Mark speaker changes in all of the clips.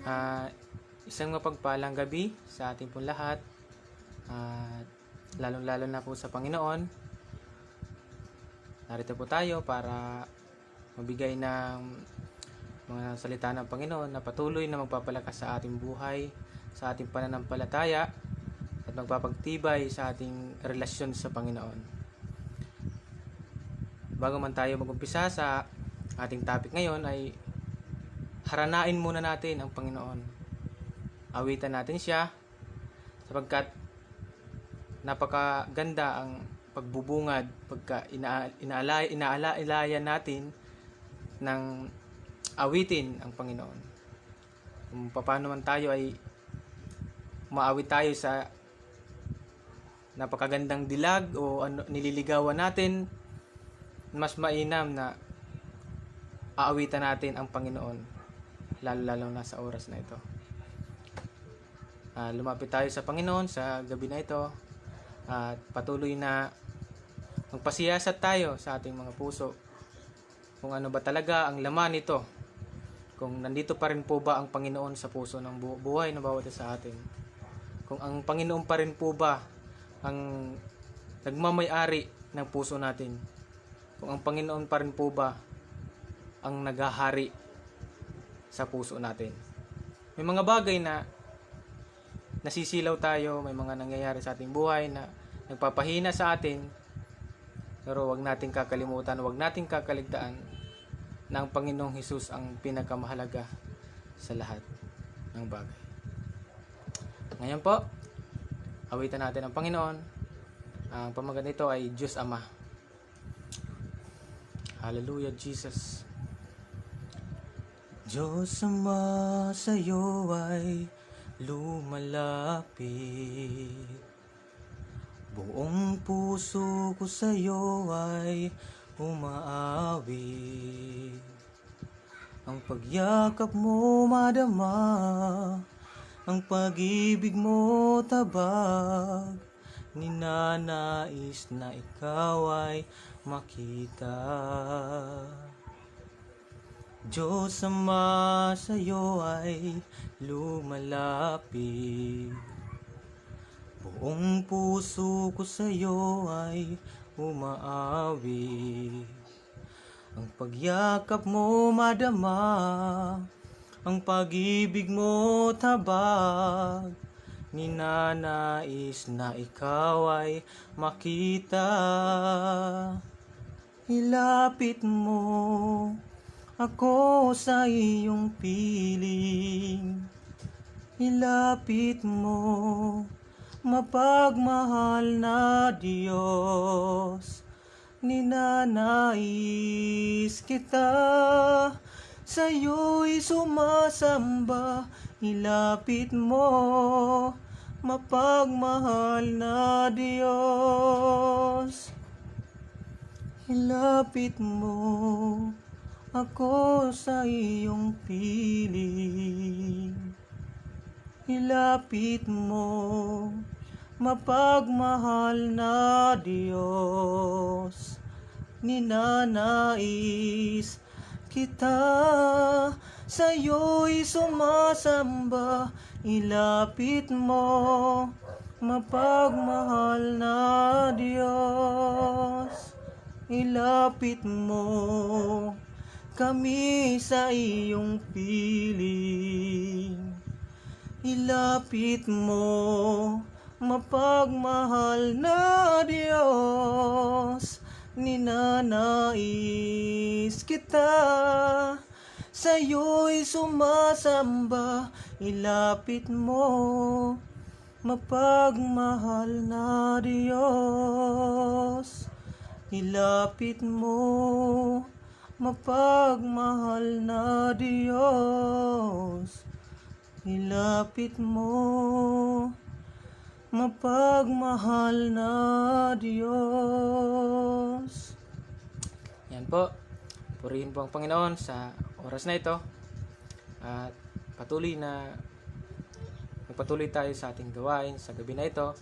Speaker 1: Ah, Isang mapagpalang gabi sa ating pong lahat at lalong-lalo na po sa Panginoon. Narito po tayo para mabigay ng mga salita ng Panginoon na patuloy na magpapalakas sa ating buhay, sa ating pananampalataya at magpapagtibay sa ating relasyon sa Panginoon. Bago man tayo mag-umpisa sa ating topic ngayon ay haranain muna natin ang Panginoon. Awitan natin siya sapagkat napakaganda ang pagbubungad pagka inaalayan natin ng awitin ang Panginoon. Kung paano man tayo ay maawit tayo sa napakagandang dilag o nililigawan natin, mas mainam na aawitan natin ang Panginoon, lalo na sa oras na ito. Lumapit tayo sa Panginoon sa gabi na ito at patuloy na magpasiyasat tayo sa ating mga puso kung ano ba talaga ang laman nito, kung nandito pa rin po ba ang Panginoon sa puso ng buhay ng bawat isa sa atin, kung ang Panginoon pa rin po ba ang nagmamay-ari ng puso natin, kung ang Panginoon pa rin po ba ang naghahari sa puso natin. May mga bagay na nasisilaw tayo, may mga nangyayari sa ating buhay na nagpapahina sa atin, pero wag nating kakalimutan, wag nating kakaligtaan na ang Panginoong Hesus ang pinakamahalaga sa lahat ng bagay. Ngayon po, awitan natin ang Panginoon. Ang pamagat nito ay Diyos Ama. Hallelujah, Jesus. Diyos Ama, sa iyo ay lumalapit. Buong puso ko sa iyo ay umaawit. Ang pagyakap mo madama, ang pag-ibig mo tabag, ninanais na ikaw ay makita. Diyos Ama, sa iyo ay lumalapit. Buong puso ko sa iyo ay umaawit. Ang pagyakap mo madama, ang pag-ibig mo tabag, ninanais na ikaw ay makita. Ilapit mo ako sa iyong piling. Ilapit mo, mapagmahal na Diyos. Ninanais kita, sa iyo'y sumasamba. Ilapit mo, mapagmahal na Diyos. Ilapit mo ako sa iyong piling. Ilapit mo, mapagmahal na Diyos. Ninanais kita, sa iyo'y sumasamba. Ilapit mo, mapagmahal na Diyos. Ilapit mo kami sa iyong piling. Ilapit mo, mapagmahal na Diyos. Ninanais kita, sa iyo'y sumasamba. Ilapit mo, mapagmahal na Diyos. Ilapit mo, mapagmahal na Diyos. Ilapit mo, mapagmahal na Diyos. Yan po. Purihin po ang Panginoon sa oras na ito. At magpatuloy tayo sa ating gawain sa gabi na ito.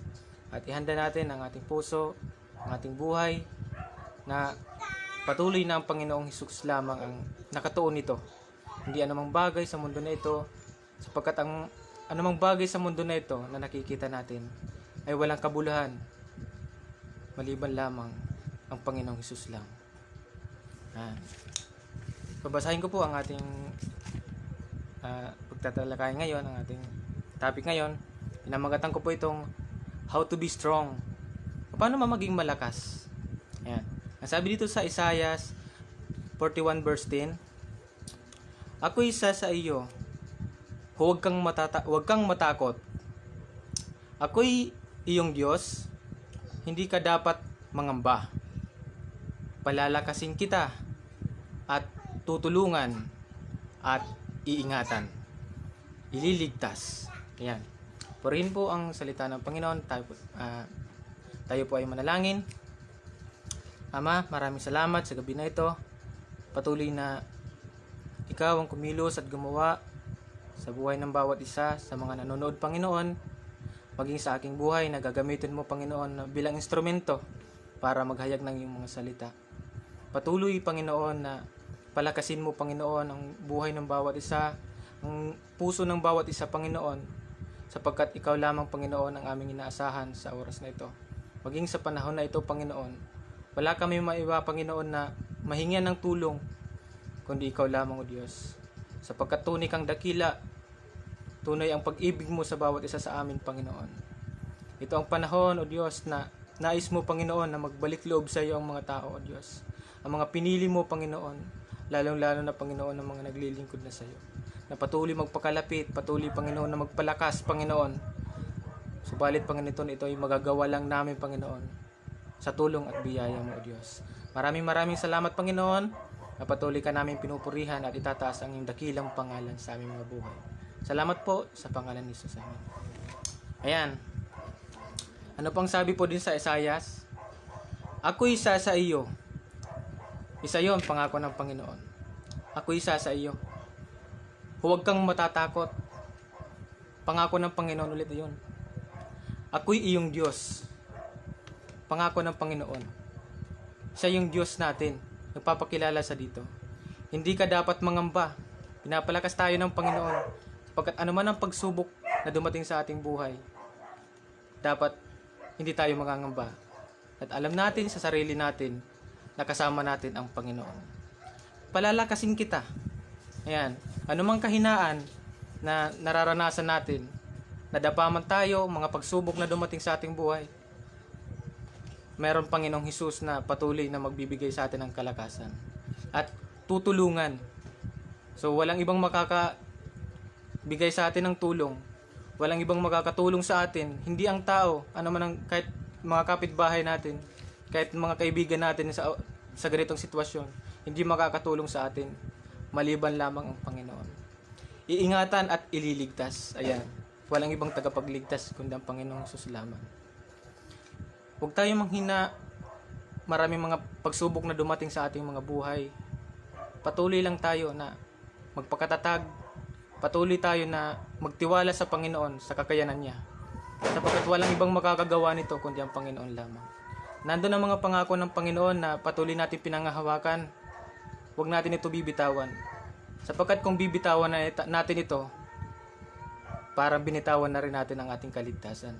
Speaker 1: At ihanda natin ang ating puso, ang ating buhay, na patuloy na ang Panginoong Hesus lamang ang nakatuon nito. Hindi anumang bagay sa mundo na ito sapagkat ang anumang bagay sa mundo na ito na nakikita natin ay walang kabuluhan maliban lamang ang Panginoong Hesus lang. Babasahin ko po ang ating pagtatalakay ngayon, ang ating topic ngayon. Pinamagatan ko po itong how to be strong. Paano maging malakas? Ayan. Ang sabi dito sa Isaiah 41 verse 10, ako'y isa sa iyo, huwag kang matakot. Ako'y iyong Diyos, hindi ka dapat mangamba. Palalakasin kita at tutulungan at iingatan. Ililigtas. Ayan. Purihin po ang salita ng Panginoon. Tayo po ay manalangin. Ama, maraming salamat sa gabi na ito. Patuloy na ikaw ang kumilos at gumawa sa buhay ng bawat isa, sa mga nanonood, Panginoon, maging sa aking buhay na gagamitin mo, Panginoon, bilang instrumento para maghayag ng iyong mga salita. Patuloy, Panginoon, na palakasin mo, Panginoon, ang buhay ng bawat isa, ang puso ng bawat isa, Panginoon, sapagkat ikaw lamang, Panginoon, ang aming inaasahan sa oras na ito. Maging sa panahon na ito, Panginoon, wala kami maiba, Panginoon, na mahingyan ng tulong, kundi ikaw lamang, O Diyos. Sapagkat tunay kang dakila, tunay ang pag-ibig mo sa bawat isa sa amin, Panginoon. Ito ang panahon, O Diyos, na nais mo, Panginoon, na magbalik loob sa iyo ang mga tao, O Diyos. Ang mga pinili mo, Panginoon, lalong-lalo na, Panginoon, ang mga naglilingkod na sa iyo. Na patuloy magpakalapit, patuloy, Panginoon, na magpalakas, Panginoon. Subalit, Panginoon, ito ay magagawa lang namin, Panginoon, sa tulong at biyaya mo, O Diyos. Maraming salamat, Panginoon, na patuloy ka namin pinupurihan at itataas ang iyong dakilang pangalan sa aming mga buhay. Salamat po sa pangalan ni Jesus. Amen. Ayan. Ano pang sabi po din sa Isaiah? Ako'y isa sa iyo. Isa yon, pangako ng Panginoon. Ako'y isa sa iyo. Huwag kang matatakot. Pangako ng Panginoon ulit yun. Ako'y iyong Diyos. Pangako ng Panginoon. Siya yung Diyos natin. Nagpapakilala sa dito. Hindi ka dapat mangamba. Pinapalakas tayo ng Panginoon. Sapagkat anuman ang pagsubok na dumating sa ating buhay, dapat hindi tayo mangangamba. At alam natin sa sarili natin na kasama natin ang Panginoon. Palalakasin kita. Ayan. Anumang kahinaan na nararanasan natin, nadapa man tayo, mga pagsubok na dumating sa ating buhay, meron Panginoong Hesus na patuloy na magbibigay sa atin ng kalakasan at tutulungan. So walang ibang makakabigay sa atin ng tulong, walang ibang makakatulong sa atin, hindi ang tao, kahit mga kapitbahay natin, kahit mga kaibigan natin sa ganitong sitwasyon, hindi makakatulong sa atin maliban lamang ang Panginoon. Iingatan at ililigtas. Ayan. Walang ibang tagapagligtas kundi ang Panginoong Hesus lamang. Huwag tayo manghina. Maraming mga pagsubok na dumating sa ating mga buhay. Patuloy lang tayo na magpakatatag. Patuloy tayo na magtiwala sa Panginoon, sa kakayanan niya. Sapagkat walang ibang makakagawa nito kundi ang Panginoon lamang. Nandun ang mga pangako ng Panginoon na patuloy natin pinangahawakan. Huwag natin ito bibitawan. Sapagkat kung bibitawan natin ito, parang binitawan na rin natin ang ating kaligtasan.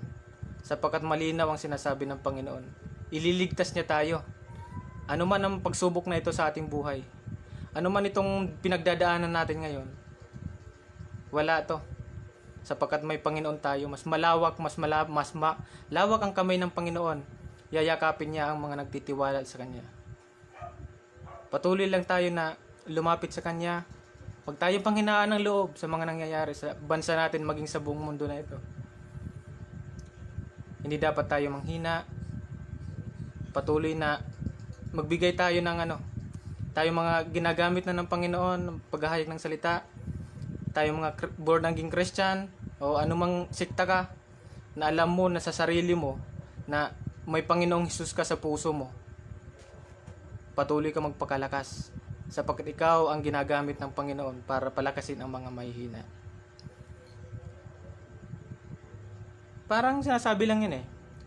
Speaker 1: Sapagkat malinaw ang sinasabi ng Panginoon. Ililigtas niya tayo. Ano man ang pagsubok na ito sa ating buhay, ano man itong pinagdadaanan natin ngayon, wala to. Sapagkat may Panginoon tayo, mas malawak ang kamay ng Panginoon. Yayakapin niya ang mga nagtitiwala sa Kanya. Patuloy lang tayo na lumapit sa Kanya. Huwag tayo panghinaan ng loob sa mga nangyayari sa bansa natin, maging sa buong mundo na ito. Hindi dapat tayo manghina. Patuloy na magbigay tayo ng tayo mga ginagamit na ng Panginoon, ng paghahayag ng salita. Tayo mga born again Christian o anumang sikta ka, na alam mo na sa sarili mo na may Panginoong Hesus ka sa puso mo. Patuloy ka magpakalakas, sapagkat ikaw ang ginagamit ng Panginoon para palakasin ang mga mahihina. Parang sinasabi lang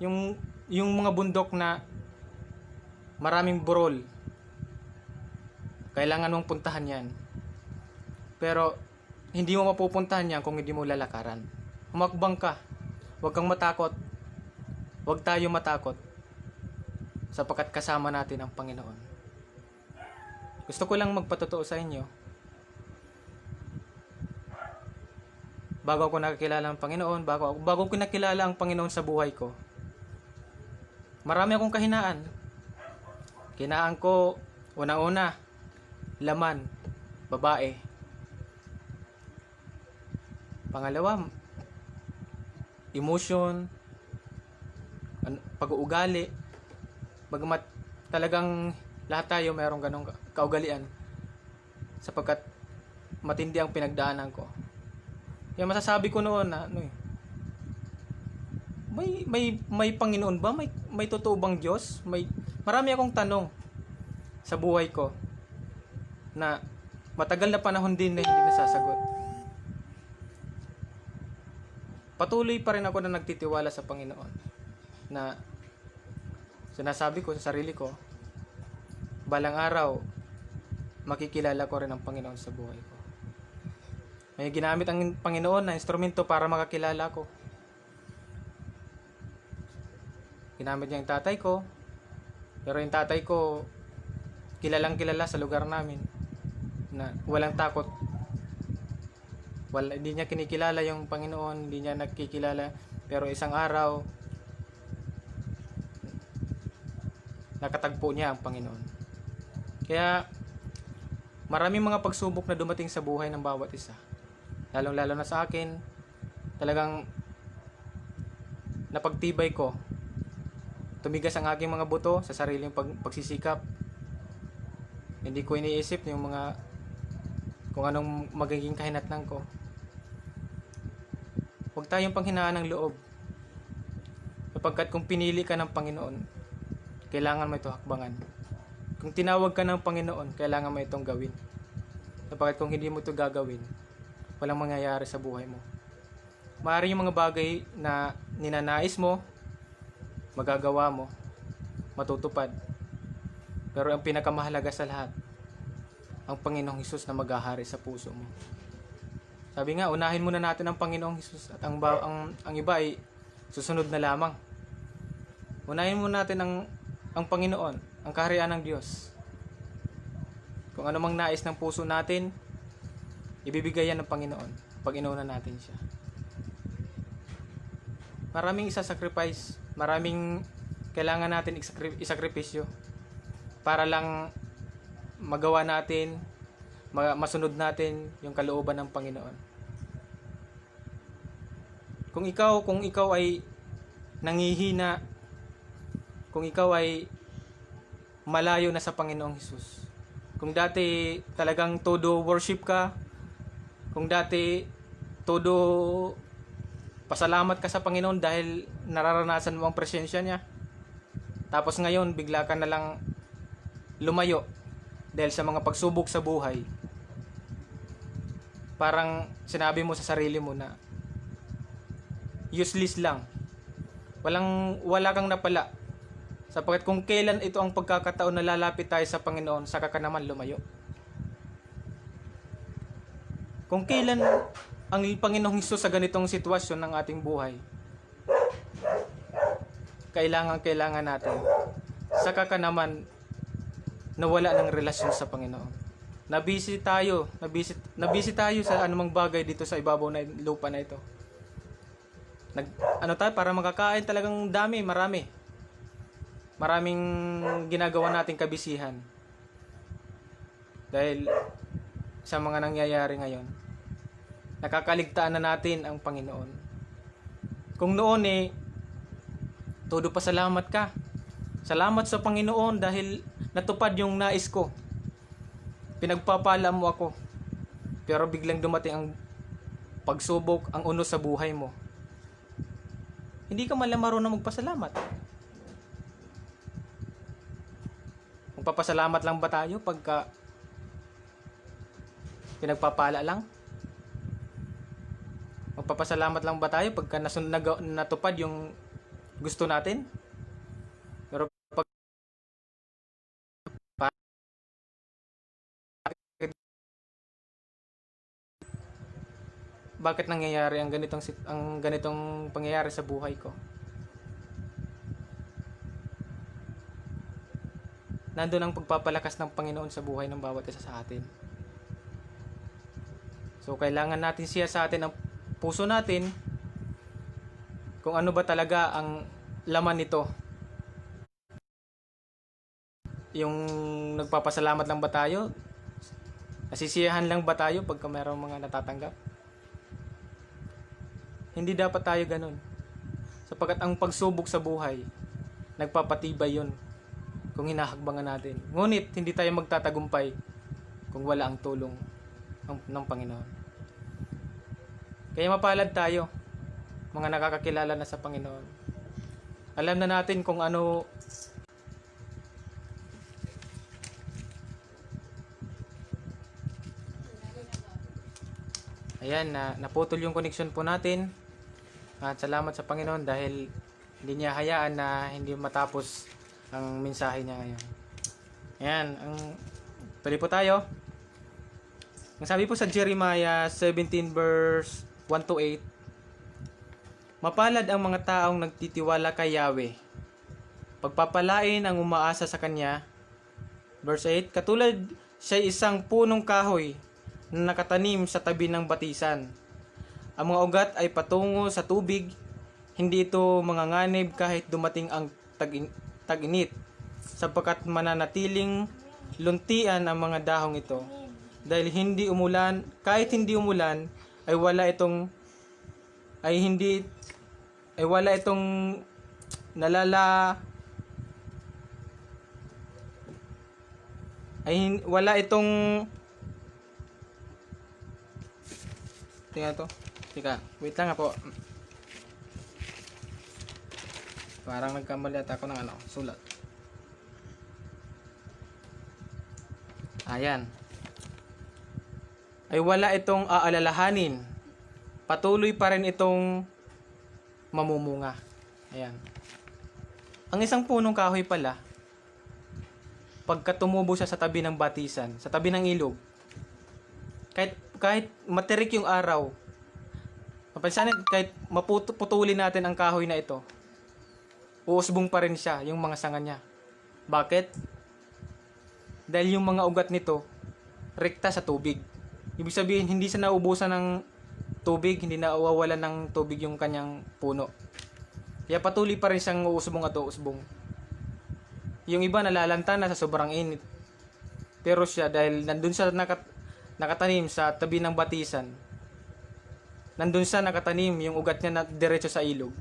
Speaker 1: yun yung mga bundok na maraming burol, kailangan mong puntahan yan. Pero hindi mo mapupuntahan yan kung hindi mo lalakaran. Humakbang ka. Huwag kang matakot. Huwag tayo matakot. Sapagkat kasama natin ang Panginoon. Gusto ko lang magpatotoo sa inyo. Bago ako nakakilala ang Panginoon, bago ko nakilala ang Panginoon sa buhay ko, marami akong kahinaan. Kinaan ko, unang-una, laman, babae. Pangalawa, emotion, pag-uugali. Bagamat talagang lahat tayo mayroong ganong kaugalian, sapagkat matindi ang pinagdaanan ko. Kaya masasabi ko noon na may Panginoon ba? May totoo bang Diyos? Marami akong tanong sa buhay ko na matagal na panahon din na hindi nasasagot. Patuloy pa rin ako na nagtitiwala sa Panginoon, na sinasabi ko sa sarili ko, balang araw makikilala ko rin ang Panginoon sa buhay ko. May ginamit ang Panginoon na instrumento para makakilala ko. Ginamit niya yung tatay ko, pero yung tatay ko kilalang kilala sa lugar namin na walang takot. Hindi niya kinikilala yung Panginoon, hindi niya nakikilala, pero isang araw nakatagpo niya ang Panginoon. Kaya maraming mga pagsubok na dumating sa buhay ng bawat isa, lalong-lalo na sa akin. Talagang napagtibay ko, tumigas ang aking mga buto sa sariling pagsisikap. Hindi ko iniisip yung kung anong magiging kahinatnan ko. Huwag tayong panghinaan ng loob, sapagkat kung pinili ka ng Panginoon, kailangan mo ito hakbangan. Kung tinawag ka ng Panginoon, kailangan mo itong gawin, sapagkat kung hindi mo ito gagawin, walang mangyayari sa buhay mo. Maaaring yung mga bagay na ninanais mo, magagawa mo, matutupad. Pero ang pinakamahalaga sa lahat, ang Panginoong Hesus na maghahari sa puso mo. Sabi nga, unahin muna natin ang Panginoong Hesus, at ang iba ay susunod na lamang. Unahin muna natin ang Panginoon, ang kaharian ng Diyos. Kung ano mang nais ng puso natin, ibibigay yan ng Panginoon pag inuna natin siya. Maraming isasacrifice, maraming kailangan natin isakripisyo para lang magawa natin, masunod natin yung kalooban ng Panginoon. Kung ikaw ay nangihina, kung ikaw ay malayo na sa Panginoong Hesus, kung dati talagang todo worship ka, kung dati todo pasalamat ka sa Panginoon dahil nararanasan mo ang presensya niya, tapos ngayon bigla ka na lang lumayo dahil sa mga pagsubok sa buhay, parang sinabi mo sa sarili mo na useless lang, wala kang napala, sapagkat kung kailan ito ang pagkakataon na lalapit tayo sa Panginoon, saka ka naman lumayo. Kung kailan ang Panginoong Hesus sa ganitong sitwasyon ng ating buhay, kailangan natin, saka ka naman nawala ng relasyon sa Panginoon. Nabisi tayo sa anumang bagay dito sa ibabaw na lupa na ito. Tayo para makakain, talagang maraming ginagawa nating kabisihan dahil sa mga nangyayari ngayon. Nakakaligtaan na natin ang Panginoon. Kung noon todo pasalamat ka, salamat sa Panginoon dahil natupad yung nais ko, pinagpapala mo ako, pero biglang dumating ang pagsubok, ang unos sa buhay mo, hindi ka man lang marunong magpasalamat. Magpapasalamat lang ba tayo pagka pinagpapala lang? Magpapasalamat lang ba tayo pagka natupad yung gusto natin? Pero pag bakit nangyayari ang ganitong pangyayari sa buhay ko. Nandun ang pagpapalakas ng Panginoon sa buhay ng bawat isa sa atin. So kailangan natin siya sa atin ang puso natin, kung ano ba talaga ang laman nito. Yung nagpapasalamat lang ba tayo? Nasisiyahan lang ba tayo pagka mayroong mga natatanggap? Hindi dapat tayo ganun. Sapagkat ang pagsubok sa buhay, nagpapatibay yun kung hinahakbangan natin. Ngunit hindi tayo magtatagumpay kung wala ang tulong ng Panginoon. Kaya mapalad tayo, mga nakakakilala na sa Panginoon. Alam na natin kung ano ayan, naputol yung connection po natin. At salamat sa Panginoon dahil hindi niya hayaan na hindi matapos ang mensahe niya ngayon. Ayan, pwede po tayo. Ang sabi po sa Jeremiah 17 verse 1 to 8, mapalad ang mga taong nagtitiwala kay Yahweh. Pagpapalain ang umaasa sa Kanya. Verse 8, katulad siya isang punong kahoy na nakatanim sa tabi ng batisan. Ang mga ugat ay patungo sa tubig, hindi ito manganganib kahit dumating ang tag-init, sapagkat mananatiling luntian ang mga dahong ito. Dahil kahit hindi umulan, ay wala itong tingnan to. Wait lang nga po. Parang nagkamali ata ako ng sulat. Ayan. Ay wala itong aalalahanin. Patuloy pa rin itong mamumunga. Ayan. Ang isang punong kahoy pala, pagka tumubo siya sa tabi ng batisan, sa tabi ng ilog, kahit materik yung araw, mapansin kahit maputulin natin ang kahoy na ito, uusbong pa rin siya yung mga sanga niya. Bakit? Dahil yung mga ugat nito rekta sa tubig. Ibig sabihin, hindi siya naubusan ng tubig, hindi nawawalan ng tubig yung kanyang puno. Kaya patuloy pa rin siyang uusbong at uusbong. Yung iba nalalanta na sa sobrang init. Pero siya, dahil nandun siya nakatanim sa tabi ng batisan, nandun siya nakatanim yung ugat niya na diretso sa ilog,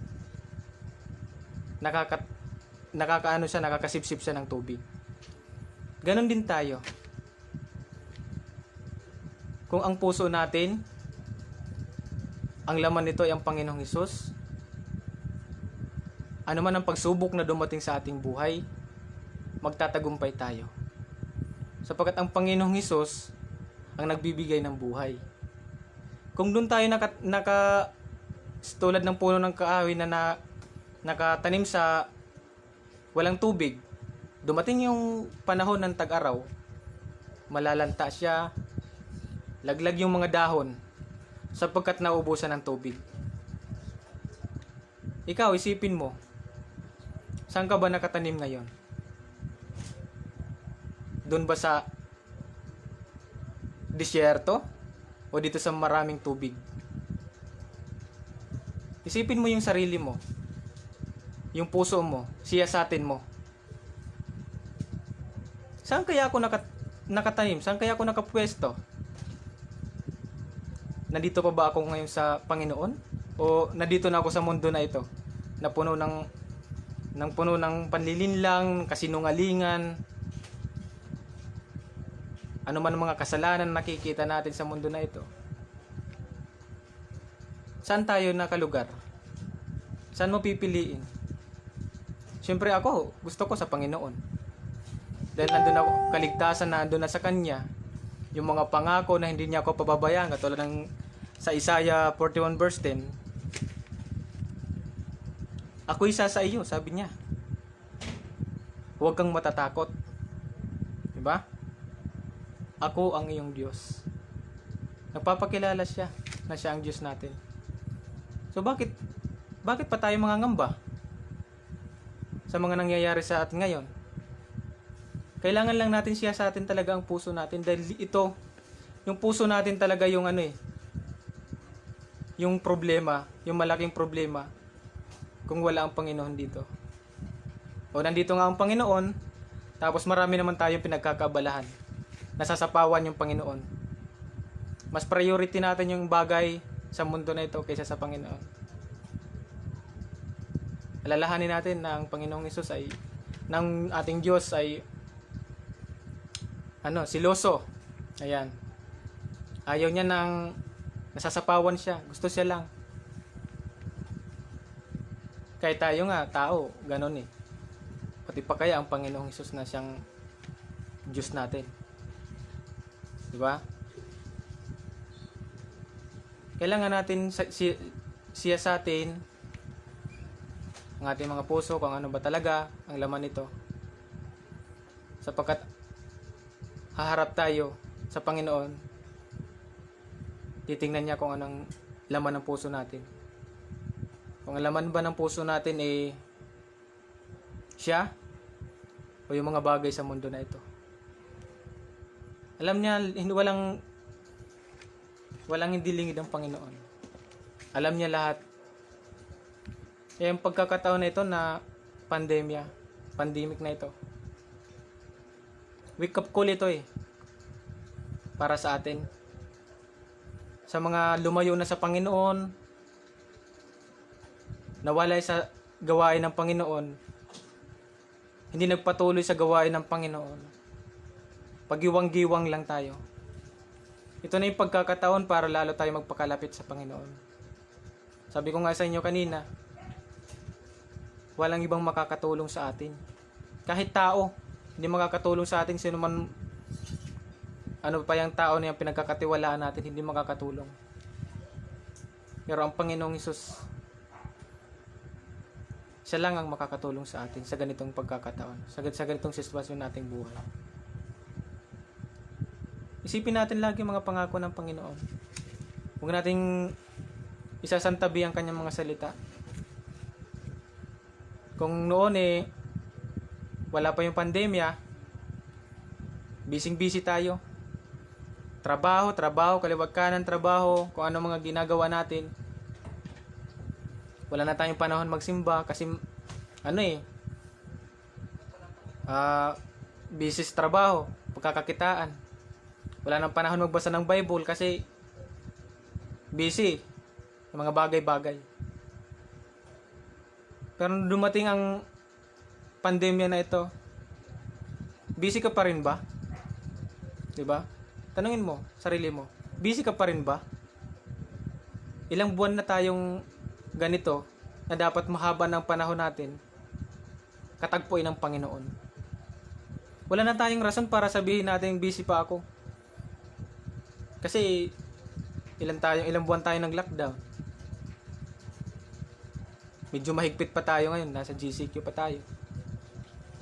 Speaker 1: nakakasipsip siya ng tubig. Ganon din tayo. Kung ang puso natin, ang laman nito ay ang Panginoong Hesus, ano man ang pagsubok na dumating sa ating buhay, magtatagumpay tayo. Sapagkat ang Panginoong Hesus ang nagbibigay ng buhay. Kung doon tayo tulad ng puno ng kahoy na nakatanim sa walang tubig, dumating yung panahon ng tag-araw, malalanta siya, laglag yung mga dahon, sapagkat naubusan ng tubig. Ikaw, isipin mo, saan ka ba nakatanim ngayon? Doon ba sa disyerto o dito sa maraming tubig? Isipin mo yung sarili mo, yung puso mo, siyasatin mo. Saan kaya ako nakatanim? Saan kaya ako nakapwesto? Nandito pa ba ako ngayon sa Panginoon? O nandito na ako sa mundo na ito, na puno ng panlilinlang, kasinungalingan, ano man ang mga kasalanan nakikita natin sa mundo na ito? Saan tayo nakalugar? Saan mo pipiliin? Siyempre ako, gusto ko sa Panginoon. Dahil nandun ako, kaligtasan na nandun na sa Kanya. Yung mga pangako na hindi niya ako pababayaan, katulad ng sa Isaiah 41 verse 10. Ako isa sa iyo, sabi niya. Huwag kang matatakot. Diba? Ako ang iyong Diyos. Nagpapakilala siya. na siya ang Diyos natin. So bakit pa tayo mangangamba sa mga nangyayari sa atin ngayon? Kailangan lang natin siya sa atin talaga ang puso natin, dahil ito, yung puso natin talaga yung yung problema, yung malaking problema kung wala ang Panginoon dito. O nandito nga ang Panginoon, tapos marami naman tayong pinagkakabalahan. Nasasapawan yung Panginoon. Mas priority natin yung bagay sa mundo na ito kaysa sa Panginoon. Alalahanin natin na ang Panginoong Hesus ng ating Diyos ay siloso. Ayan. Ayaw niya ng nasasapawan siya. Gusto siya lang. Kahit tayo nga, tao, ganun eh. Pati pa kaya ang Panginoong Hesus na siyang Diyos natin. Diba? Kailangan natin siya sa atin, ang ating mga puso, kung ano ba talaga ang laman nito. Sapagkat haharap tayo sa Panginoon, titingnan niya kung anong laman ng puso natin. Kung ang laman ba ng puso natin siya o yung mga bagay sa mundo na ito. Alam niya, walang hindi lingid ang Panginoon. Alam niya lahat. Yung pagkakataon na ito na pandemic na ito. Wake up call ito para sa atin. Sa mga lumayo na sa Panginoon, nawalay sa gawain ng Panginoon, hindi nagpatuloy sa gawain ng Panginoon, pagiwang-giwang lang tayo. Ito na yung pagkakataon para lalo tayo magpakalapit sa Panginoon. Sabi ko nga sa inyo kanina, walang ibang makakatulong sa atin. Kahit tao, hindi makakatulong sa atin. Sino man, ano pa yung tao na yung pinagkakatiwalaan natin, hindi makakatulong. Pero ang Panginoong Hesus, siya lang ang makakatulong sa atin sa ganitong pagkakataon, sa ganitong sitwasyon nating buhay. Isipin natin lagi mga pangako ng Panginoon. Huwag nating isasantabi ang kanyang mga salita. Kung noon wala pa yung pandemya, busy tayo. Trabaho, kaliwag kanan trabaho, kung ano mga ginagawa natin. Wala na tayong panahon magsimba kasi busy sa trabaho, pagkakakitaan. Wala nang panahon magbasa ng Bible kasi busy sa mga bagay-bagay. Pero dumating ang pandemya na ito, busy ka pa rin ba? 'Di ba? Tanungin mo sarili mo, busy ka pa rin ba? Ilang buwan na tayong ganito na dapat mahaba ng panahon natin katagpuin ng Panginoon. Wala na tayong rason para sabihin natin busy pa ako. Kasi ilang buwan tayo nag-lockdown. Medyo mahigpit pa tayo ngayon, nasa GCQ pa tayo.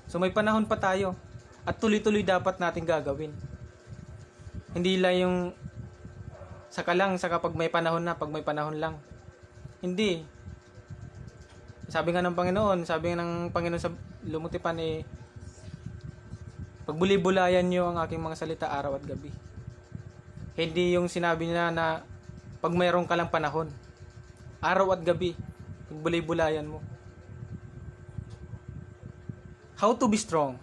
Speaker 1: So may panahon pa tayo at tuloy-tuloy dapat natin gagawin. Hindi lang yung saka kapag may panahon na, pag may panahon lang. Hindi. Sabi ng Panginoon sa Lumutipan pagbuli-bulayan nyo ang aking mga salita araw at gabi. Hindi yung sinabi niya na pag mayroon ka lang panahon, araw at gabi, pagbuli-bulayan mo. How to be strong.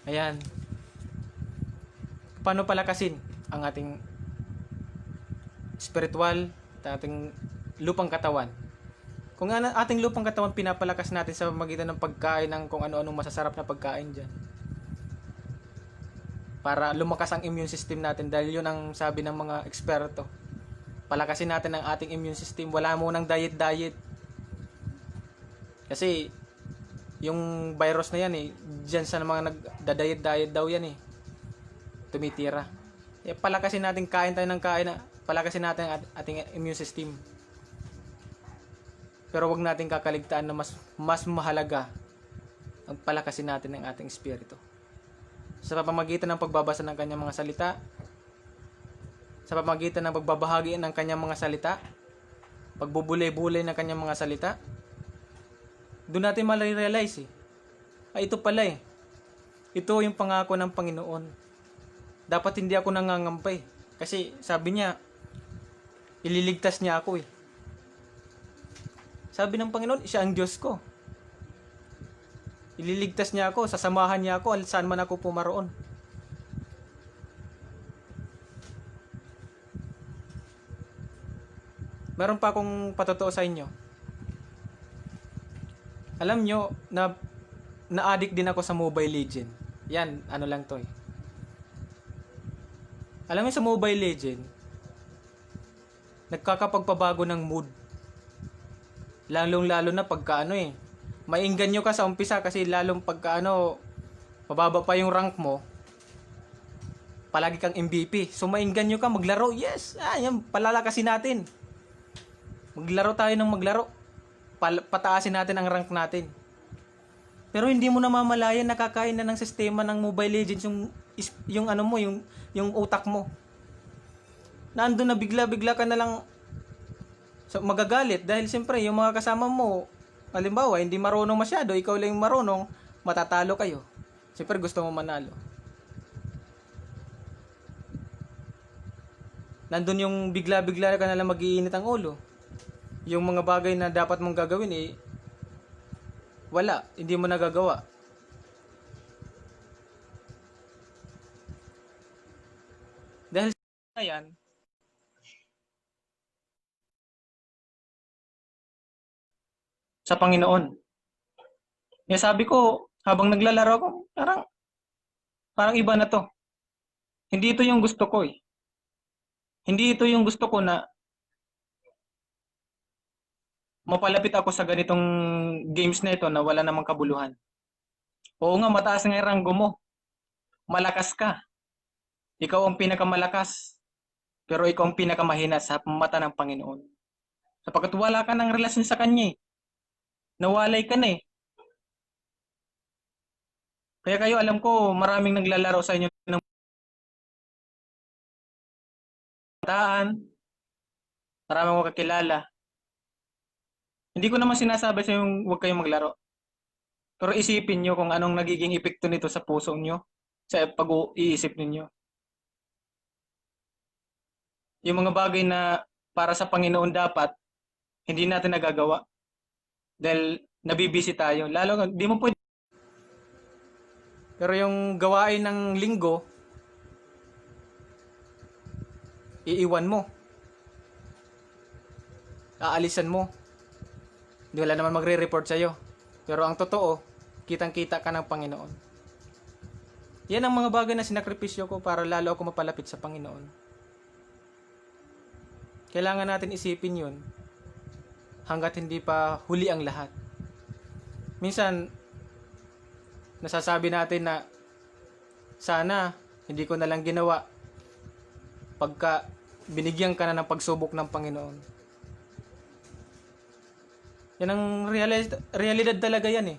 Speaker 1: Ayan. Paano palakasin ang ating spiritual, ating lupang katawan. Kung ating lupang katawan pinapalakas natin sa magitan ng pagkain ng kung ano-anong masasarap na pagkain dyan. Para lumakas ang immune system natin dahil yun ang sabi ng mga eksperto. Palakasin natin ang ating immune system. Wala mo nang diet. Kasi yung virus na yan dyan sa mga nagda-diet daw yan tumitira. Palakasin natin, kain tayo ng kain, palakasin natin ang ating immune system. Pero wag natin kakaligtaan na mas mahalaga ang palakasin natin ang ating espiritu. Sa pamamagitan ng pagbabasa ng kanyang mga salita, sa pamamagitan ng pagbabahagi ng kanyang mga salita, pagbubulay-bulay ng kanyang mga salita, doon natin ma-realize ay ito pala ito yung pangako ng Panginoon. Dapat hindi ako nangangamba kasi sabi niya, ililigtas niya ako Sabi ng Panginoon, siya ang Diyos ko. Ililigtas niya ako, sasamahan niya ako, saan man ako pumaroon. Meron pa akong patotoo sa inyo. Alam nyo, na-addict din ako sa Mobile Legend. Yan, ano lang to Alam mo sa Mobile Legend, nagkakapagpabago ng mood. Lalong-lalo na pagka maingganyo ka sa umpisa kasi lalong pagka mababa pa yung rank mo, palagi kang MVP. So maingganyo ka maglaro. Yes, yan, palalakasin natin. Maglaro tayo ng maglaro. Pataasin natin ang rank natin. Pero hindi mo namamalayan nakakain na ng sistema ng Mobile Legends yung utak mo. Nandun na bigla-bigla ka na lang magagalit dahil siyempre yung mga kasama mo, halimbawa hindi marunong masyado, ikaw lang yung marunong, matatalo kayo. Siyempre gusto mo manalo. Nandun yung bigla-bigla ka na lang mag-iinit ang ulo. Yung mga bagay na dapat mong gagawin wala, hindi mo nagagawa. Dahil sa yan, sa Panginoon. Kaya sabi ko, habang naglalaro ako, parang iba na to. Hindi ito yung gusto ko Hindi ito yung gusto ko na mapalapit ako sa ganitong games na ito na wala namang kabuluhan. Oo nga, mataas nga yung ranggo mo. Malakas ka. Ikaw ang pinakamalakas. Pero ikaw ang pinakamahina sa mata ng Panginoon. Sapagkat wala ka ng relasyon sa Kanya Nawalay ka na Kaya kayo, alam ko, maraming naglalaro sa inyo ng bataan. Maraming mo kakilala. Hindi ko naman sinasabi sa yung huwag kayong maglaro. Pero isipin nyo kung anong nagiging epekto nito sa puso nyo, sa pag-iisip ninyo. Yung mga bagay na para sa Panginoon dapat, hindi natin nagagawa. Dahil nabibisi tayo. Lalo, di mo pwede. Pero yung gawain ng linggo, iiwan mo. Aalisan mo. Hindi wala naman magre-report sa'yo. Pero ang totoo, kitang-kita ka ng Panginoon. Yan ang mga bagay na sinakripisyo ko para lalo ako mapalapit sa Panginoon. Kailangan natin isipin yun hanggat hindi pa huli ang lahat. Minsan, nasasabi natin na sana hindi ko na lang ginawa pagka binigyan ka na ng pagsubok ng Panginoon. Yan ang realidad talaga yan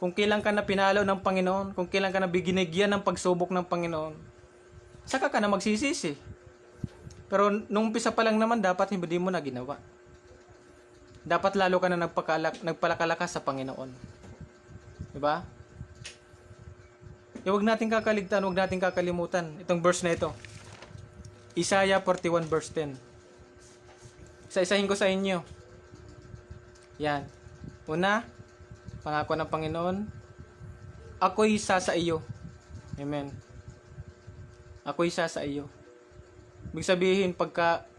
Speaker 1: Kung kailan ka na pinalo ng Panginoon, kung kailan ka na binigyan ng pagsubok ng Panginoon, saka ka na magsisisi. Pero nung umpisa pa lang naman, dapat hindi mo na ginawa. Dapat lalo ka na nagpalakalakas sa Panginoon. Diba? Huwag natin kakaligtaan, huwag natin kakalimutan itong verse na ito. Isaiah 41 verse 10. Isa-isahin ko sa inyo. Yan. Una, pangako ng Panginoon, ako'y isa sa iyo. Amen. Ako'y isa sa iyo. Ibig sabihin, pagka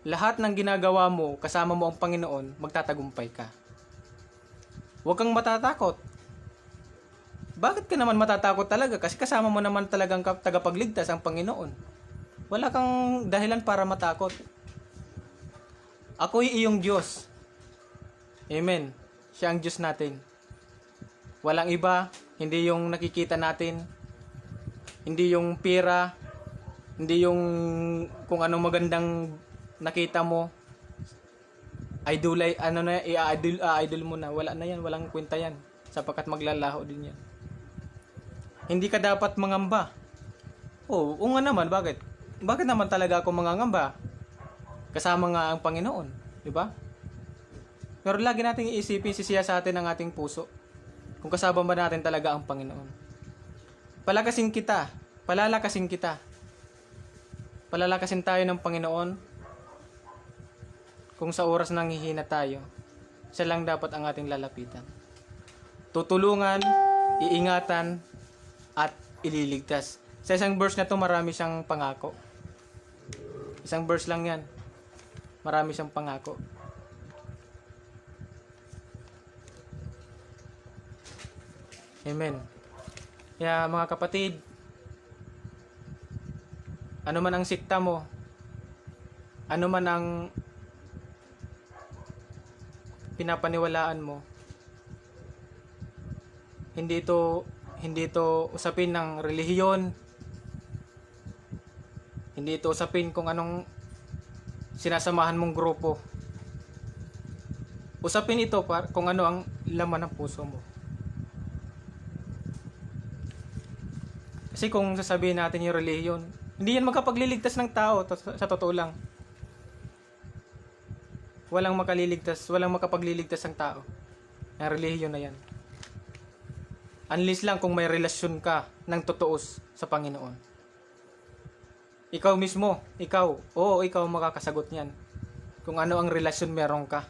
Speaker 1: lahat ng ginagawa mo, kasama mo ang Panginoon, magtatagumpay ka. Huwag kang matatakot. Bakit ka naman matatakot talaga? Kasi kasama mo naman talagang tagapagligtas ang Panginoon. Wala kang dahilan para matakot. Ako'y iyong Diyos. Amen. Siya ang Diyos natin. Walang iba, hindi yung nakikita natin, hindi yung pera, hindi yung kung anong magandang nakita mo. I-idol mo na. Wala na yan, walang kwenta yan. Sapagkat maglalaho din yan. Hindi ka dapat mangamba. Oo nga naman, bakit? bakit naman talaga ako mangangamba? Kasama nga ang Panginoon, di ba? Pero lagi nating iisipin, sisiya sa atin ang ating puso. Kung kasama ba natin talaga ang Panginoon. Palakasin kita, palalakasin kita. Palalakasin tayo ng Panginoon. Kung sa oras nang hihina tayo, siya lang dapat ang ating lalapitan. Tutulungan, iingatan, at ililigtas. Sa isang verse na to, marami siyang pangako. Isang verse lang yan. Marami siyang pangako. Amen. Kaya mga kapatid, ano man ang sikta mo, ano man ang pinapaniwalaan mo, hindi ito usapin ng relihiyon, hindi ito usapin kung anong sinasamahan mong grupo. Usapin ito kung ano ang laman ng puso mo. Kasi kung sasabihin natin yung relihiyon, hindi yan makapagliligtas ng tao, sa totoo lang. Walang makapagliligtas ng tao. Ang relihiyon na yan. Unless lang kung may relasyon ka ng totoo sa Panginoon. Ikaw mismo, ikaw makakasagot niyan. Kung ano ang relasyon meron ka.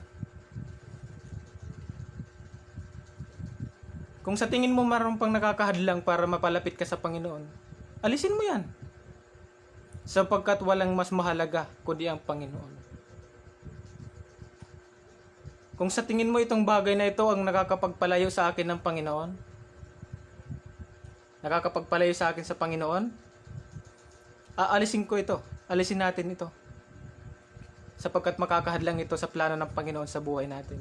Speaker 1: Kung sa tingin mo meron pang nakakahadlang para mapalapit ka sa Panginoon, alisin mo yan. Sapagkat walang mas mahalaga kundi ang Panginoon. Kung sa tingin mo itong bagay na ito ang nakakapagpalayo sa akin ng Panginoon, nakakapagpalayo sa akin sa Panginoon, aalisin ko ito. Alisin natin ito. Sapagkat makakahadlang ito sa plano ng Panginoon sa buhay natin.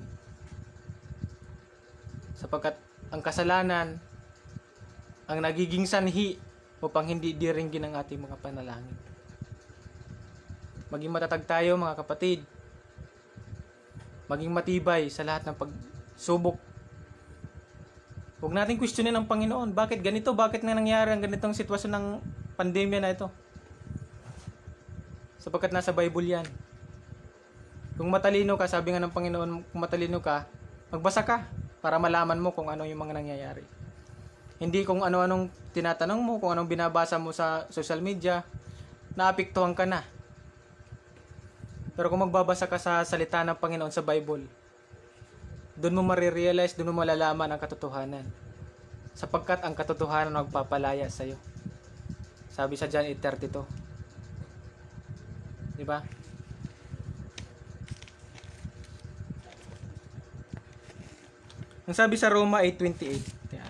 Speaker 1: Sapagkat ang kasalanan ang nagiging sanhi upang hindi diringgin ang ating mga panalangin. Maging matatag tayo mga kapatid. Maging matibay sa lahat ng pagsubok. Huwag natin questionin ang Panginoon. Bakit ganito? Bakit na nangyari ang ganitong sitwasyon ng pandemya na ito? Sapagkat nasa Bible yan. Kung matalino ka, sabi nga ng Panginoon, kung matalino ka, magbasa ka para malaman mo kung ano yung mga nangyayari. Hindi kung ano-anong tinatanong mo, kung anong binabasa mo sa social media, naapektuhan ka na. Pero kung magbabasa ka sa salita ng Panginoon sa Bible, doon mo marirealize, doon mo malalaman ang katotohanan. Sapagkat ang katotohanan magpapalaya sa iyo. Sabi sa John 8:32. Di ba? Ang sabi sa Roma 8:28. Yan.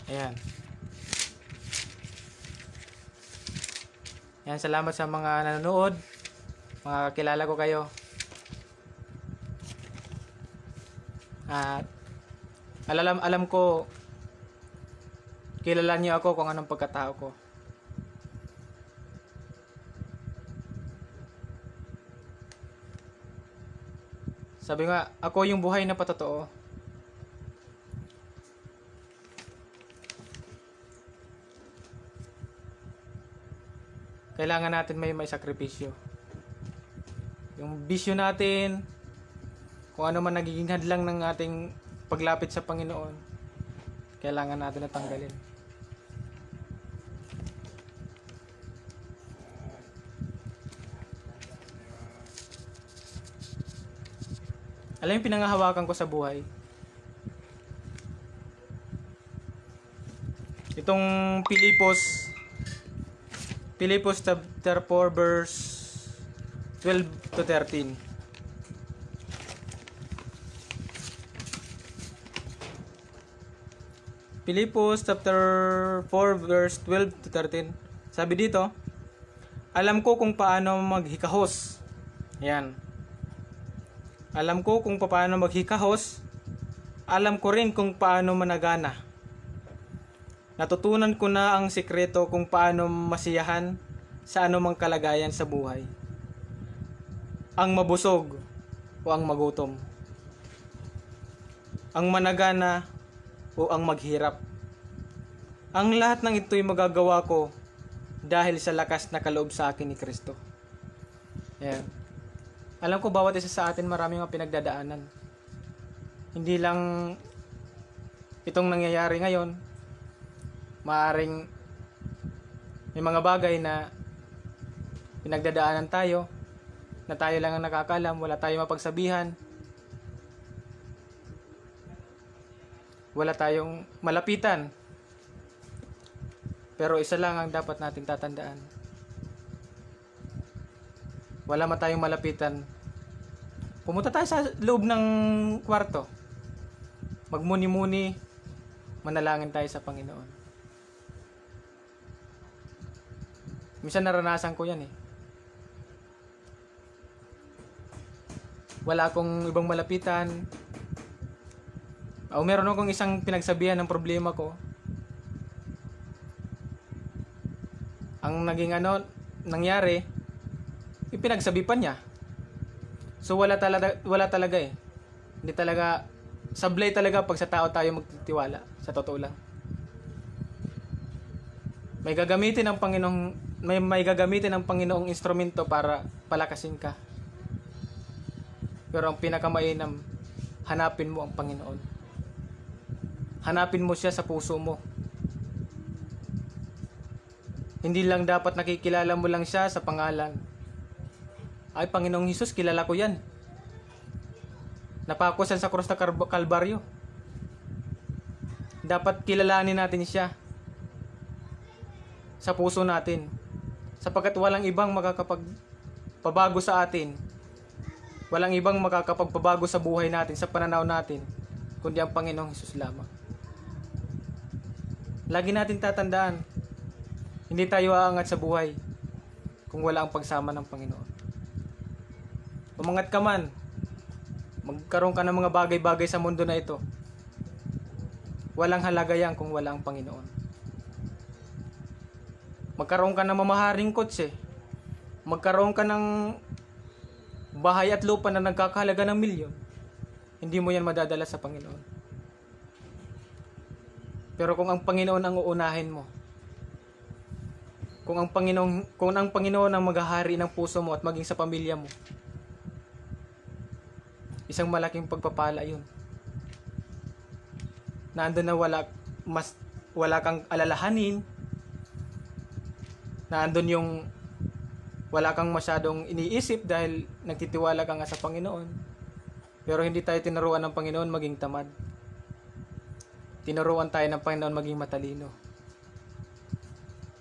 Speaker 1: Ayan. Ayan, salamat sa mga nanonood. Mga kakilala ko kayo. At alam ko, kilala niyo ako kung anong pagkatao ko. Sabi nga, ako yung buhay na patotoo. Kailangan natin may sakripisyo. Yung bisyo natin, kung ano man nagiging hadlang ng ating paglapit sa Panginoon, kailangan natin na tanggalin. Alam yung pinangahawakan ko sa buhay? Itong Pilipos chapter 4 verse 12 to 13. Pilipos chapter 4 verse 12 to 13. Sabi dito, alam ko kung paano maghikahos. Yan. Alam ko kung paano maghikahos. Alam ko rin kung paano managana. Natutunan ko na ang sikreto kung paano masiyahan sa anumang kalagayan sa buhay. Ang mabusog o ang magutom. Ang managana o ang maghirap. Ang lahat ng ito'y magagawa ko dahil sa lakas na kaloob sa akin ni Kristo. Yan. Alam ko bawat isa sa atin maraming mga pinagdadaanan. Hindi lang itong nangyayari ngayon. Maaring may mga bagay na pinagdadaanan tayo na tayo lang ang nakakalam, wala tayong mapagsabihan, wala tayong malapitan. Pero isa lang ang dapat nating tatandaan. Wala man tayong malapitan. Pumunta tayo sa loob ng kwarto. Magmuni-muni, manalangin tayo sa Panginoon. Minsan naranasan ko yan eh. Wala akong ibang malapitan. O meron akong isang pinagsabihan ng problema ko. Ang naging nangyari, ipinagsabi pa niya. So wala talaga eh. Hindi talaga, sablay talaga pag sa tao tayo magtitiwala. Sa totoo lang. May gagamitin ng Panginoong instrumento para palakasin ka. Pero ang pinakamainam, hanapin mo ang Panginoon. Hanapin mo siya sa puso mo. Hindi lang dapat nakikilala mo lang siya sa pangalan. Ay, Panginoong Hesus, kilala ko yan. Napakusan sa krus na Kalbaryo. Dapat kilalanin natin siya sa puso natin. Sapagkat walang ibang makakapagpabago sa atin. Walang ibang makakapagpabago sa buhay natin, sa pananaw natin, kundi ang Panginoong Hesus lamang. Lagi natin tatandaan, hindi tayo aangat sa buhay kung wala ang pagsama ng Panginoon. Umangat ka man, magkaroon ka ng mga bagay-bagay sa mundo na ito, walang halaga yan kung wala ang Panginoon. Magkaroon ka ng mamaharing kotse, magkaroon ka ng bahay at lupa na nagkakahalaga ng milyon, hindi mo yan madadala sa Panginoon. Pero kung ang Panginoon ang uunahin mo, kung ang Panginoon ang maghahari ng puso mo at maging sa pamilya mo, isang malaking pagpapala yun. Nandun na wala kang alalahanin, nandun yung wala kang masyadong iniisip dahil nagtitiwala ka nga sa Panginoon. Pero hindi tayo tinuruan ng Panginoon maging tamad. Tinuruan tayo ng Panginoon maging matalino.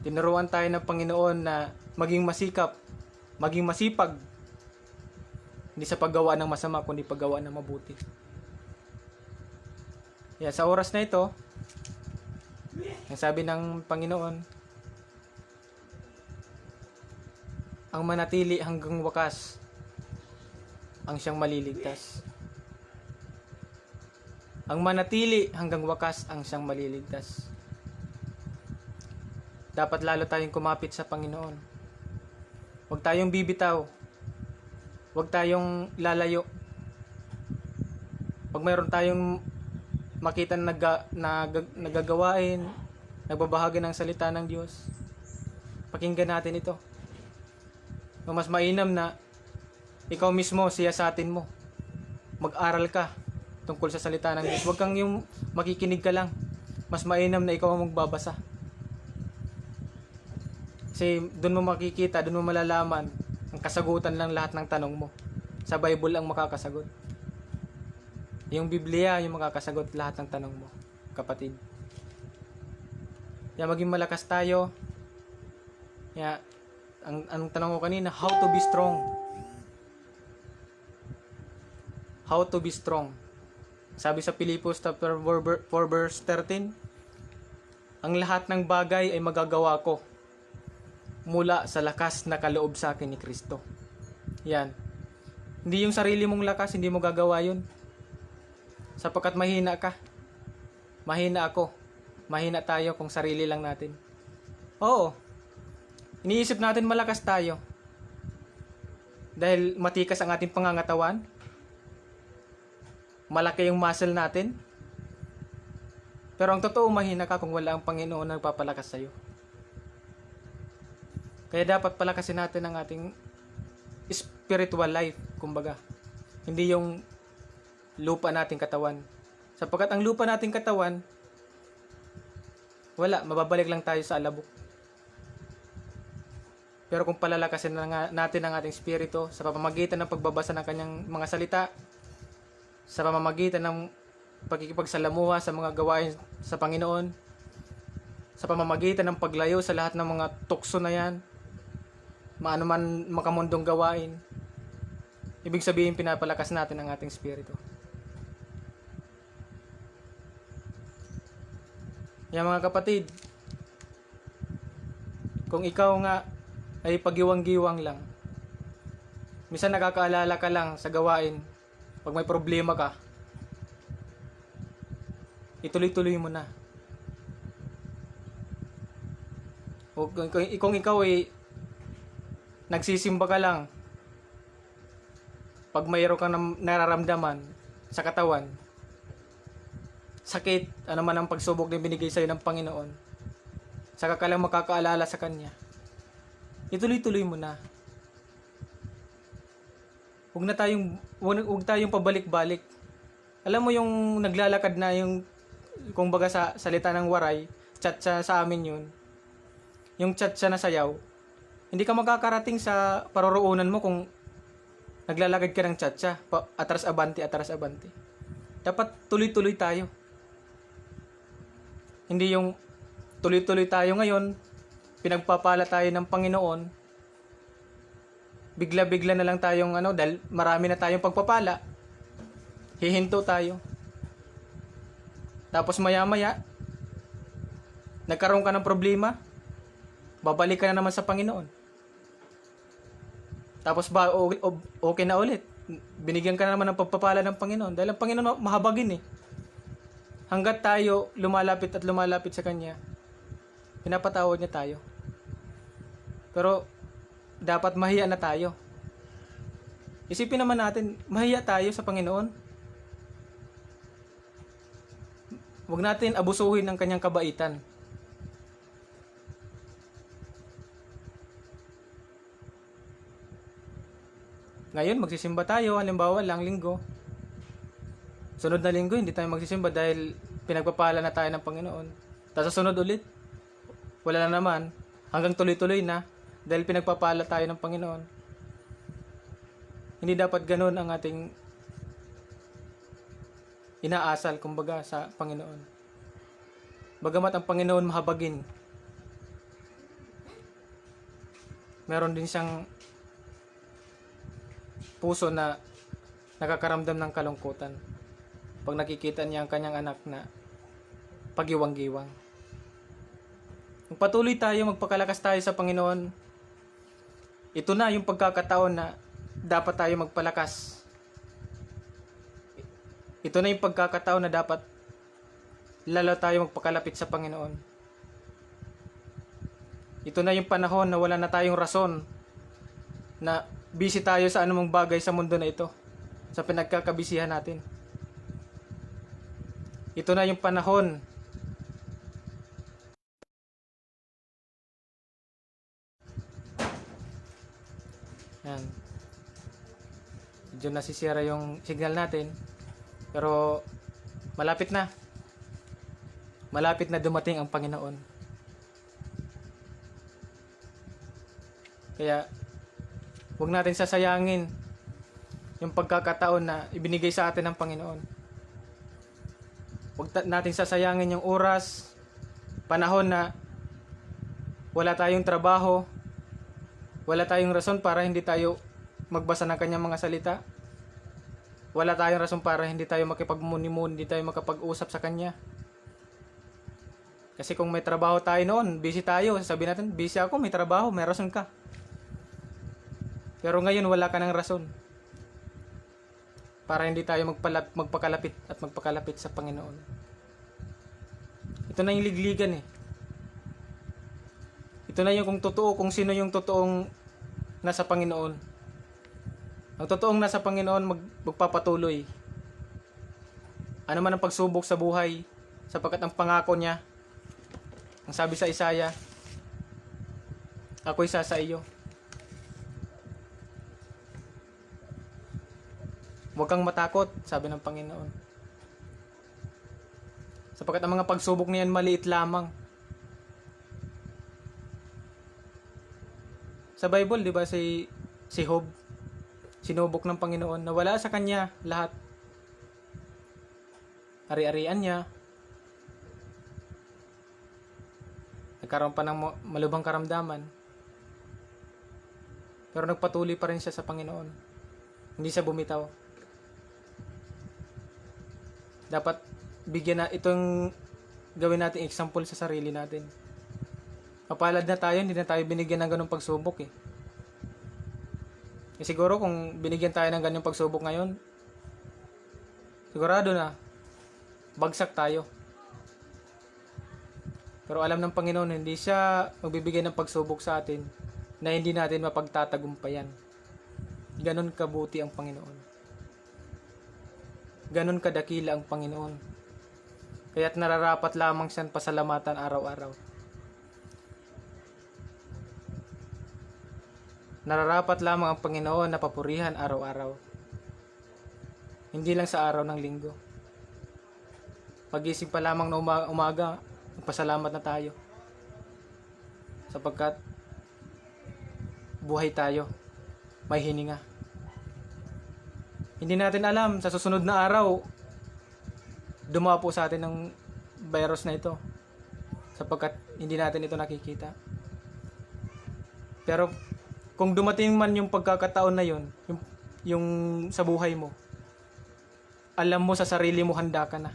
Speaker 1: Tinuruan tayo ng Panginoon na maging masikap, maging masipag. Hindi sa paggawa ng masama, kundi paggawa ng mabuti. Sa oras na ito, ang sabi ng Panginoon, ang manatili hanggang wakas ang siyang maliligtas. Ang manatili hanggang wakas ang siyang maliligtas. Dapat lalo tayong kumapit sa Panginoon. Huwag tayong bibitaw. Huwag tayong lalayo. Pag mayroon tayong makita na nagagawain, nagbabahagi ng salita ng Diyos, pakinggan natin ito. Mas mainam na ikaw mismo siyasatin mo. Mag-aral ka tungkol sa salita ng Diyos. Huwag kang yung makikinig ka lang. Mas mainam na ikaw ang magbabasa. Kasi doon mo makikita, doon mo malalaman ang kasagutan ng lahat ng tanong mo. Sa Bible ang makakasagot. Yung Biblia yung makakasagot lahat ng tanong mo, kapatid. Maging malakas tayo. Ang tanong ko kanina, how to be strong? How to be strong? Sabi sa Pilipos chapter 4 verse 13, ang lahat ng bagay ay magagawa ko mula sa lakas na kaloob sa akin ni Kristo. Yan. Hindi yung sarili mong lakas, hindi mo gagawa yun. Sapagkat mahina ka. Mahina ako. Mahina tayo kung sarili lang natin. Oo. Iniisip natin malakas tayo. Dahil matikas ang ating pangangatawan. Malaki yung muscle natin. Pero ang totoo, mahina ka kung wala ang Panginoon na nagpapalakas sa'yo. Kaya dapat palakasin natin ang ating spiritual life, kumbaga. Hindi yung lupa nating katawan. Sapagkat ang lupa nating katawan, wala, mababalik lang tayo sa alabok. Pero kung palalakasin natin ang ating spirito sa pamamagitan ng pagbabasa ng kanyang mga salita, sa pamamagitan ng pagkikipagsalamuha sa mga gawain sa Panginoon, sa pamamagitan ng paglayo sa lahat ng mga tukso na yan, maano man makamundong gawain, ibig sabihin pinapalakas natin ang ating spirito. Yan mga kapatid, kung ikaw nga ay pagiwang-giwang lang, minsan nakakaalala ka lang sa gawain, pag may problema ka, ituloy-tuloy mo na. O kung ikaw ay nagsisimba ka lang, pag mayroon kang nararamdaman sa katawan, sakit, ano man ang pagsubok na binigay sa'yo ng Panginoon, saka ka lang makakaalala sa Kanya, ituloy-tuloy mo na. Huwag tayong pabalik-balik. Alam mo yung naglalakad na yung, kung baga sa salita ng waray, chat-cha sa amin yun, yung chat-cha na sayaw, hindi ka makakarating sa paroroonan mo kung naglalakad ka ng chat-cha, atras abante. Dapat tuloy-tuloy tayo. Hindi yung tuloy-tuloy tayo ngayon, pinagpapala tayo ng Panginoon, bigla-bigla na lang tayong dahil marami na tayong pagpapala, hihinto tayo. Tapos maya-maya, nagkaroon ka ng problema, babalik ka na naman sa Panginoon. Tapos okay na ulit. Binigyan ka na naman ng pagpapala ng Panginoon. Dahil ang Panginoon mahabagin eh. Hanggat tayo lumalapit at lumalapit sa Kanya, pinapatawad niya tayo. Pero dapat mahiya na tayo. Isipin naman natin, mahiya tayo sa Panginoon. Huwag natin abusuhin ang Kanyang kabaitan. Ngayon, magsisimba tayo, halimbawa lang linggo. Sunod na linggo, hindi tayo magsisimba dahil pinagpapala na tayo ng Panginoon. Tapos sa sunod ulit, wala na naman, hanggang tuloy-tuloy na dahil pinagpapala tayo ng Panginoon. Hindi dapat ganun ang ating inaasal, kumbaga, sa Panginoon. Bagamat ang Panginoon mahabagin, meron din siyang puso na nakakaramdam ng kalungkutan pag nakikita niya ang kanyang anak na pagiwang-giwang. Kung patuloy tayo, magpakalakas tayo sa Panginoon, ito na yung pagkakataon na dapat tayo magpalakas. Ito na yung pagkakataon na dapat lalo tayo magpakalapit sa Panginoon. Ito na yung panahon na wala na tayong rason na busy tayo sa anumang bagay sa mundo na ito, sa pinagkakabisihan natin. Ito na yung panahon yan. Medyo nasisira yung signal natin, pero malapit na dumating ang Panginoon. Kaya huwag natin sasayangin yung pagkakataon na ibinigay sa atin ng Panginoon. Huwag natin sasayangin yung oras, panahon na wala tayong trabaho, wala tayong rason para hindi tayo magbasa ng kanyang mga salita. Wala tayong rason para hindi tayo makipagmuni-muni, hindi tayo makapag-usap sa Kanya. Kasi kung may trabaho tayo noon, busy tayo, sabihin natin, busy ako, may trabaho, may rason ka. Pero ngayon wala ka ng rason. Para hindi tayo magpakalapit at magpakalapit sa Panginoon. Ito na yung ligligan eh. Ito na yung kung sino yung totoong nasa Panginoon. Ang totoong nasa Panginoon magpapatuloy. Ano man ang pagsubok sa buhay, sapagkat ang pangako niya, ang sabi sa Isaiah, ako'y isa sa iyo. Huwag kang matakot, sabi ng Panginoon. Sapagkat ang mga pagsubok niyan maliit lamang. Sa Bible, di ba si Job, sinubok ng Panginoon, nawala sa kanya lahat. Ari-arian niya. Nagkaroon pa ng malubhang karamdaman. Pero nagpatuloy pa rin siya sa Panginoon. Hindi siya bumitaw. Dapat bigyan na itong gawin natin example sa sarili natin. Kapalad na tayo, hindi na tayo binigyan ng ganung pagsubok eh. Siguro kung binigyan tayo ng ganung pagsubok ngayon, sigurado na bagsak tayo. Pero alam ng Panginoon, hindi siya magbibigay ng pagsubok sa atin na hindi natin mapagtatagumpayan. Ganon kabuti ang Panginoon. Ganon kadakila ang Panginoon. Kaya't nararapat lamang siyang pasalamatan araw-araw. Nararapat lamang ang Panginoon na papurihan araw-araw. Hindi lang sa araw ng linggo. Pagising pa lamang na umaga, magpasalamat na tayo. Sapagkat buhay tayo, may hininga. Hindi natin alam, sa susunod na araw, dumapo sa atin ng virus na ito. Sapagkat hindi natin ito nakikita. Pero kung dumating man yung pagkakataon na yun, yung sa buhay mo, alam mo sa sarili mo handa ka na.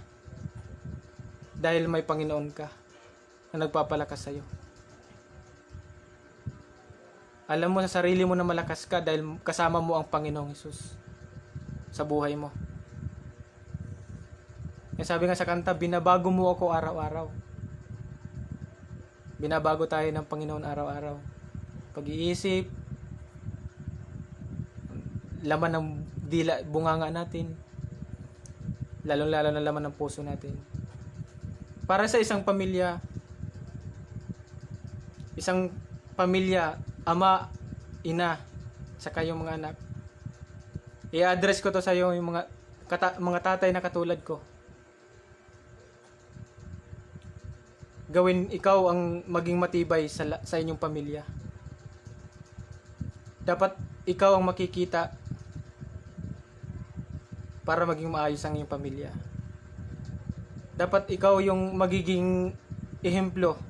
Speaker 1: Dahil may Panginoon ka na nagpapalakas sa'yo. Alam mo sa sarili mo na malakas ka dahil kasama mo ang Panginoong Hesus sa buhay mo. Yung sabi nga sa kanta, binabago mo ako araw-araw. Binabago tayo ng Panginoon araw-araw. Pag-iisip, laman ng dila, bunganga natin, lalong-lalo na laman ng puso natin. Para sa isang pamilya, ama, ina, saka yung mga anak, i-address ko to sa iyo, yung mga tatay na katulad ko. Gawin ikaw ang maging matibay sa inyong pamilya. Dapat ikaw ang makikita para maging maayos ang iyong pamilya. Dapat ikaw yung magiging ehemplo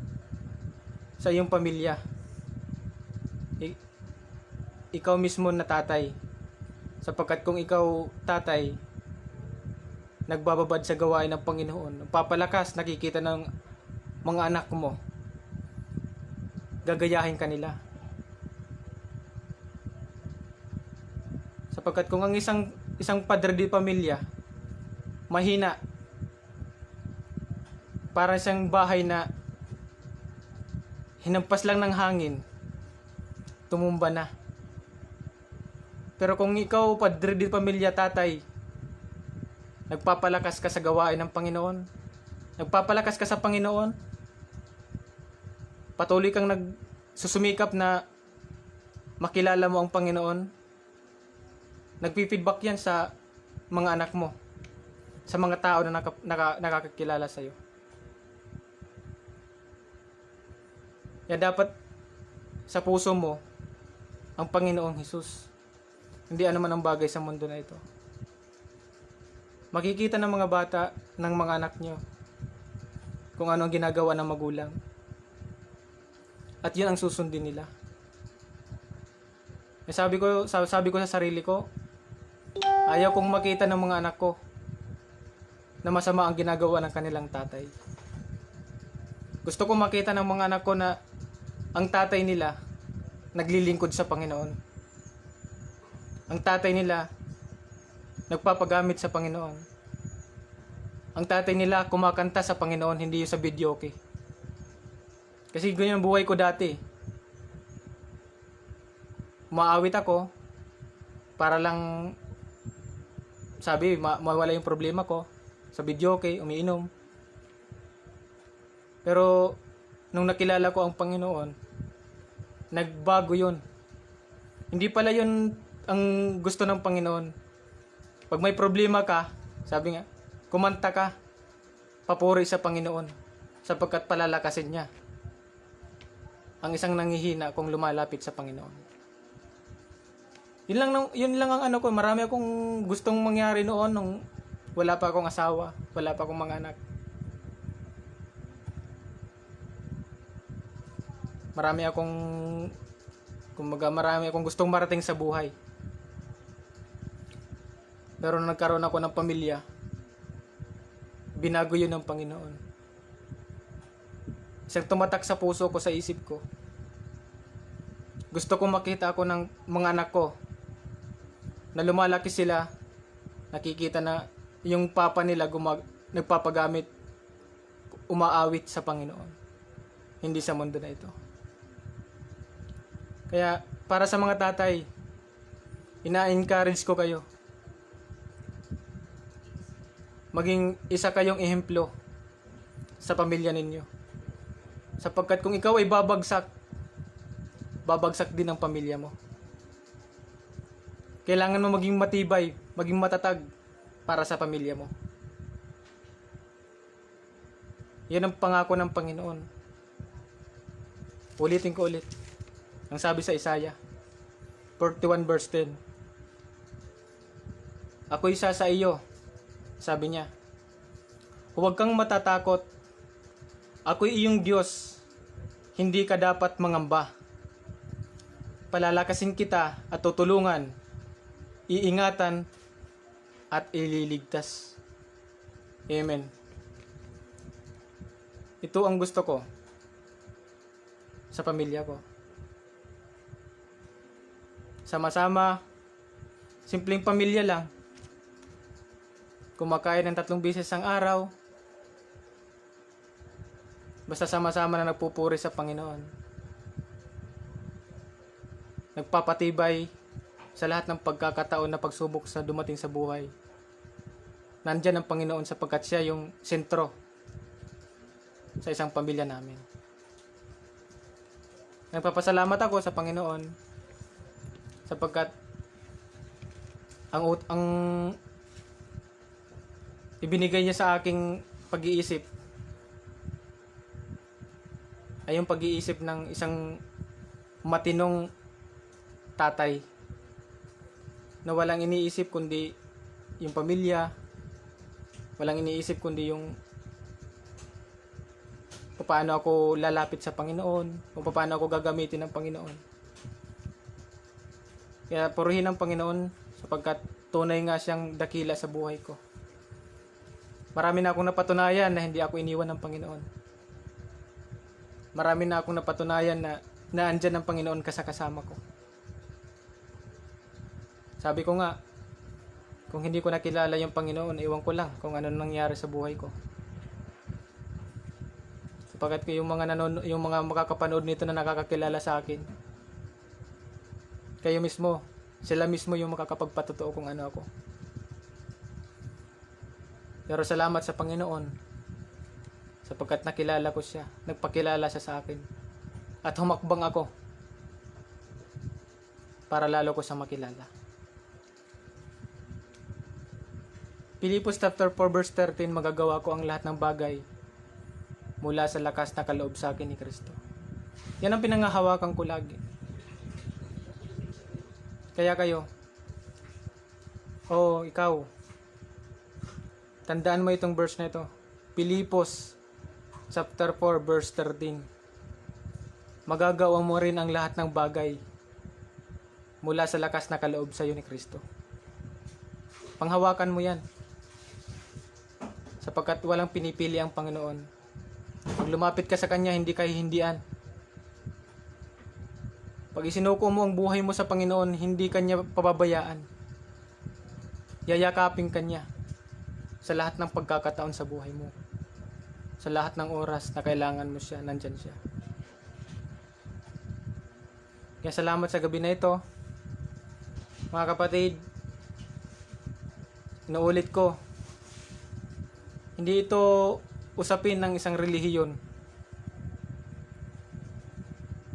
Speaker 1: sa iyong pamilya. Ikaw mismo na tatay. Sapagkat kung ikaw tatay, nagbababad sa gawain ng Panginoon, papalakas, nakikita ng mga anak mo, gagayahin ka nila. Sapagkat kung ang isang padre de pamilya mahina, para siyang bahay na hinampas lang ng hangin, tumumba na. Pero kung ikaw, padre de pamilya, tatay, nagpapalakas ka sa gawain ng Panginoon, nagpapalakas ka sa Panginoon, patuloy kang nagsusumikap na makilala mo ang Panginoon, nagpi-feedback yan sa mga anak mo, sa mga tao na nakakakilala sa iyo. Kaya dapat sa puso mo ang Panginoong Hesus. Hindi anuman ang bagay sa mundo na ito. Makikita ng mga bata, ng mga anak nyo, kung ano ang ginagawa ng magulang. At yun ang susundin nila. Sabi ko sa sarili ko, ayaw kong makita ng mga anak ko na masama ang ginagawa ng kanilang tatay. Gusto ko makita ng mga anak ko na ang tatay nila naglilingkod sa Panginoon. Ang tatay nila nagpapagamit sa Panginoon. Ang tatay nila kumakanta sa Panginoon, hindi yung sa videoke. Kasi ganyan ang buhay ko dati. Umaawit ako para lang mawala yung problema ko sa videoke, umiinom. Pero nung nakilala ko ang Panginoon, nagbago yun. Hindi pala yun ang gusto ng Panginoon. Pag may problema ka, sabi nga, kumanta ka, papuri sa Panginoon, sapagkat palalakasin niya ang isang nanghihina kung lumalapit sa Panginoon. Yun lang ang ano ko, marami akong gustong mangyari noon nung wala pa akong asawa, wala pa akong mga anak. Marami akong gustong marating sa buhay. Pero nung nagkaroon ako ng pamilya, binago yun ng Panginoon. Isang tumatak sa puso ko, sa isip ko. Gusto kong makita ako ng mga anak ko na lumalaki sila, nakikita na yung papa nila nagpapagamit, umaawit sa Panginoon, hindi sa mundo na ito. Kaya para sa mga tatay, ina-encourage ko kayo. Maging isa kayong ehemplo sa pamilya ninyo. Sapagkat kung ikaw ay babagsak din ang pamilya mo. Kailangan mo maging matibay, maging matatag para sa pamilya mo. Yan ang pangako ng Panginoon. Ulitin ko ulit. Ang sabi sa Isaiah 41 verse 10. Ako'y isa sa iyo, sabi niya. Huwag kang matatakot. Ako'y iyong Diyos. Hindi ka dapat mangamba. Palalakasin kita at tutulungan, iingatan at ililigtas. Amen. Ito ang gusto ko sa pamilya ko. Sama-sama, simpleng pamilya lang. Kumakain ng 3 beses ang araw. Basta sama-sama na nagpupuri sa Panginoon. Nagpapatibay sa lahat ng pagkakataon na pagsubok sa dumating sa buhay. Nandyan ang Panginoon sapagkat siya yung sentro sa isang pamilya namin. Nagpapasalamat ako sa Panginoon sapagkat ang ibinigay niya sa aking pag-iisip ay yung pag-iisip ng isang matinong tatay na walang iniisip kundi yung pamilya, walang iniisip kundi yung paano ako lalapit sa Panginoon, o paano ako gagamitin ng Panginoon. Kaya purihin ang Panginoon sapagkat tunay nga siyang dakila sa buhay ko. Marami na akong napatunayan na hindi ako iniwan ng Panginoon. Marami na akong napatunayan na naandyan ang Panginoon kasama ko. Sabi ko nga, kung hindi ko nakilala yung Panginoon, iwan ko lang kung ano nangyari sa buhay ko. Sapagkat yung mga makakapanood nito na nakakakilala sa akin, kayo mismo, sila mismo yung makakapagpatotoo kung ano ako. Pero salamat sa Panginoon sapagkat nakilala ko siya, nagpakilala siya sa akin, at humakbang ako para lalo ko siyang makilala. Pilipos chapter 4 verse 13, magagawa ko ang lahat ng bagay mula sa lakas na kaloob sa akin ni Kristo. Yan ang pinangahawakan ko lagi. Kaya kayo, ikaw, tandaan mo itong verse na ito. Pilipos chapter 4 verse 13. Magagawa mo rin ang lahat ng bagay mula sa lakas na kaloob sa iyo ni Kristo. Panghawakan mo yan. Sapagkat walang pinipili ang Panginoon. Pag lumapit ka sa Kanya, hindi ka hihindian. Pag isinuko mo ang buhay mo sa Panginoon, hindi Kanya pababayaan. Yayakapin Kanya sa lahat ng pagkakataon sa buhay mo. Sa lahat ng oras na kailangan mo siya, nandyan siya. Kaya salamat sa gabi na ito. Mga kapatid, inuulit ko, hindi ito usapin ng isang relihiyon.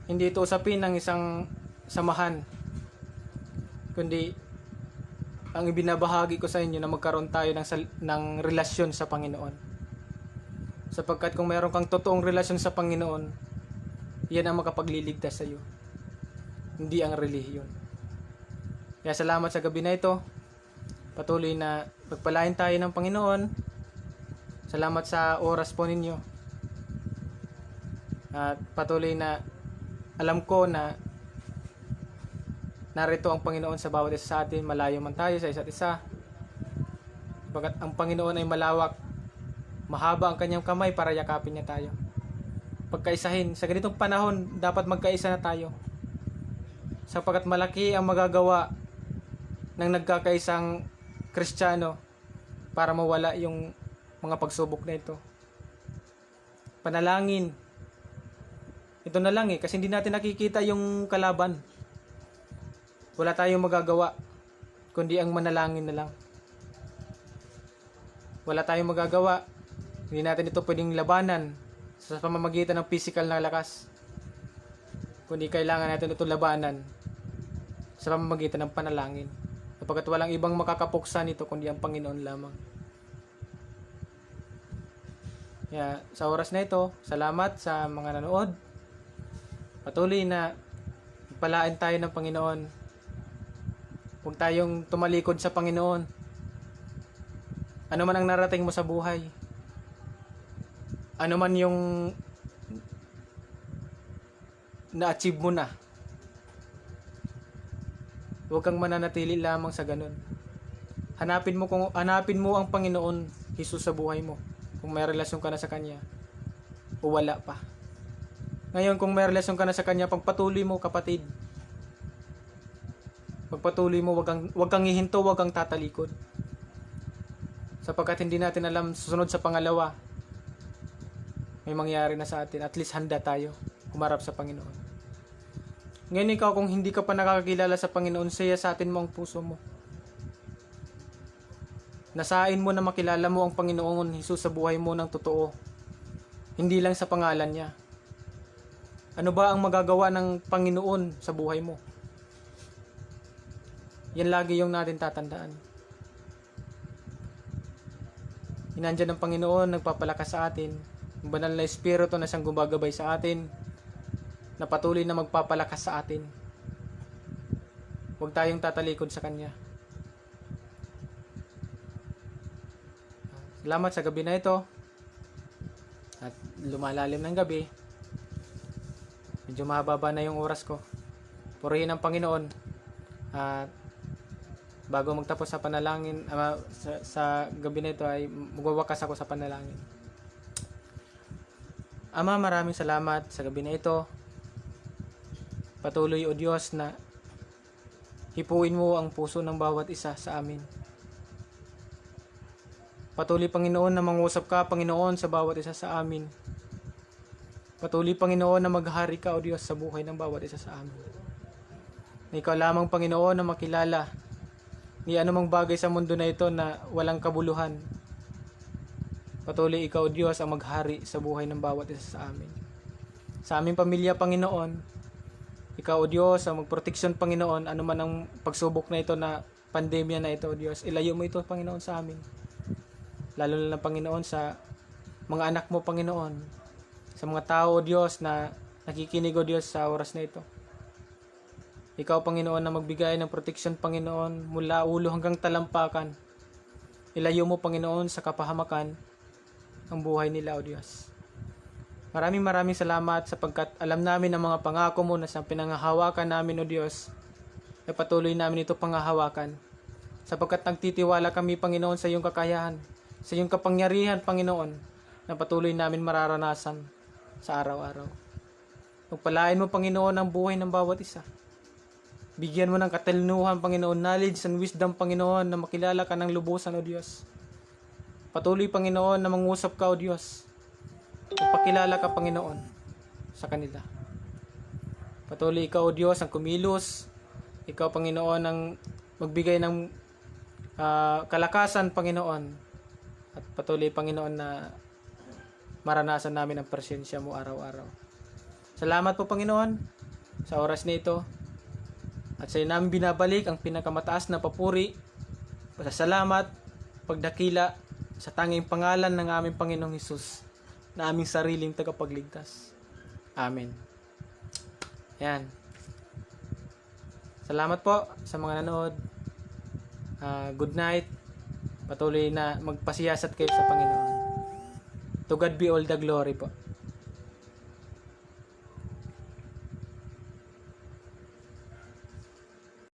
Speaker 1: Hindi ito usapin ng isang samahan. Kundi ang ibinabahagi ko sa inyo na magkaroon tayo ng relasyon sa Panginoon. Sapagkat kung mayroon kang totoong relasyon sa Panginoon, yan ang makapagliligtas sa iyo. Hindi ang relihiyon. Kaya salamat sa gabi na ito. Patuloy na pagpalain tayo ng Panginoon. Salamat sa oras po ninyo. At patuloy na alam ko na narito ang Panginoon sa bawat isa sa atin. Malayo man tayo sa isa't isa. Pagkat ang Panginoon ay malawak. Mahaba ang kanyang kamay para yakapin niya tayo. Pagkaisahin. Sa ganitong panahon, dapat magkaisa na tayo. Sapagkat malaki ang magagawa ng nagkakaisang Kristiyano para mawala yung mga pagsubok na ito. Panalangin. Ito na lang kasi hindi natin nakikita yung kalaban. Wala tayong magagawa kundi ang manalangin na lang. Wala tayong magagawa. Hindi natin ito pwedeng labanan sa pamamagitan ng physical na lakas. Kundi kailangan natin ito labanan sa pamamagitan ng panalangin. Sapagkat walang ibang makakapuksa nito kundi ang Panginoon lamang. Kaya sa oras na ito, salamat sa mga nanood. Patuloy na palain tayo ng Panginoon. Huwag tayong tumalikod sa Panginoon. Ano man ang narating mo sa buhay. Ano man yung na-achieve mo na. Huwag kang mananatili lamang sa ganun. Hanapin mo ang Panginoon Jesus sa buhay mo. Kung may relasyon ka na sa Kanya o wala pa. Ngayon kung may relasyon ka na sa Kanya, pagpatuloy mo kapatid. Pagpatuloy mo, wag kang hihinto, wag kang tatalikod. Sapagkat hindi natin alam susunod sa pangalawa, may mangyari na sa atin. At least handa tayo humarap sa Panginoon. Ngayon ikaw kung hindi ka pa nakakakilala sa Panginoon, saya sa atin mo ang puso mo. Nasain mo na makilala mo ang Panginoon Jesus sa buhay mo ng totoo. Hindi lang sa pangalan niya. Ano ba ang magagawa ng Panginoon sa buhay mo? Yan lagi yung natin tatandaan. Inandyan ng Panginoon, nagpapalakas sa atin. Ang banal na Espiritu na siyang gumagabay sa atin, na patuloy na magpapalakas sa atin. Huwag tayong tatalikod sa Kanya. Salamat sa gabi na ito. At lumalalim ng gabi. Medyo mahaba na yung oras ko. Purihin ang Panginoon. At bago magtapos sa panalangin, sa gabi na ito ay magwawakas ako sa panalangin. Ama, maraming salamat sa gabi na ito. Patuloy o Diyos na hipuin mo ang puso ng bawat isa sa amin. Patuloy Panginoon na mangusap ka Panginoon sa bawat isa sa amin. Patuloy Panginoon na maghari ka o Diyos sa buhay ng bawat isa sa amin. Na ikaw lamang Panginoon na makilala ni anumang bagay sa mundo na ito na walang kabuluhan. Patuloy ikaw Diyos ang maghari sa buhay ng bawat isa sa amin. Sa aming pamilya Panginoon, ikaw o Diyos ang magproteksyon Panginoon, anuman ang pagsubok na ito na pandemya na ito o Diyos, ilayo mo ito Panginoon sa amin. Lalo na Panginoon sa mga anak mo Panginoon, sa mga tao o Diyos na nakikinig o Diyos sa oras na ito. Ikaw Panginoon na magbigay ng proteksyon Panginoon mula ulo hanggang talampakan. Ilayo mo Panginoon sa kapahamakan ang buhay nila o Diyos. Maraming salamat sapagkat alam namin ang mga pangako mo na sa pinanghahawakan namin o Diyos ay patuloy namin ito panghahawakan. Sapagkat nagtitiwala kami Panginoon sa iyong kakayahan, sa iyong kapangyarihan Panginoon na patuloy namin mararanasan sa araw-araw. Pagpalain mo, Panginoon, ang buhay ng bawat isa. Bigyan mo ng katalinuhan, Panginoon, knowledge and wisdom, Panginoon, na makilala ka ng lubusan, O Diyos. Patuloy, Panginoon, na mangusap ka, O Diyos. Magpakilala ka, Panginoon, sa kanila. Patuloy ikaw, O Diyos, ang kumilos. Ikaw, Panginoon, ang magbigay ng kalakasan, Panginoon. At patuloy, Panginoon, na maranasan namin ang presensya mo araw-araw. Salamat po, Panginoon, sa oras na ito. At sa iyo namin binabalik ang pinakamataas na papuri, pasasalamat, pagdakila sa tanging pangalan ng aming Panginoong Hesus na aming sariling tagapagligtas. Amen. Yan. Salamat po sa mga nanood. Good night. Patuloy na magpasiyasat kayo sa Panginoon. To God be all the glory po.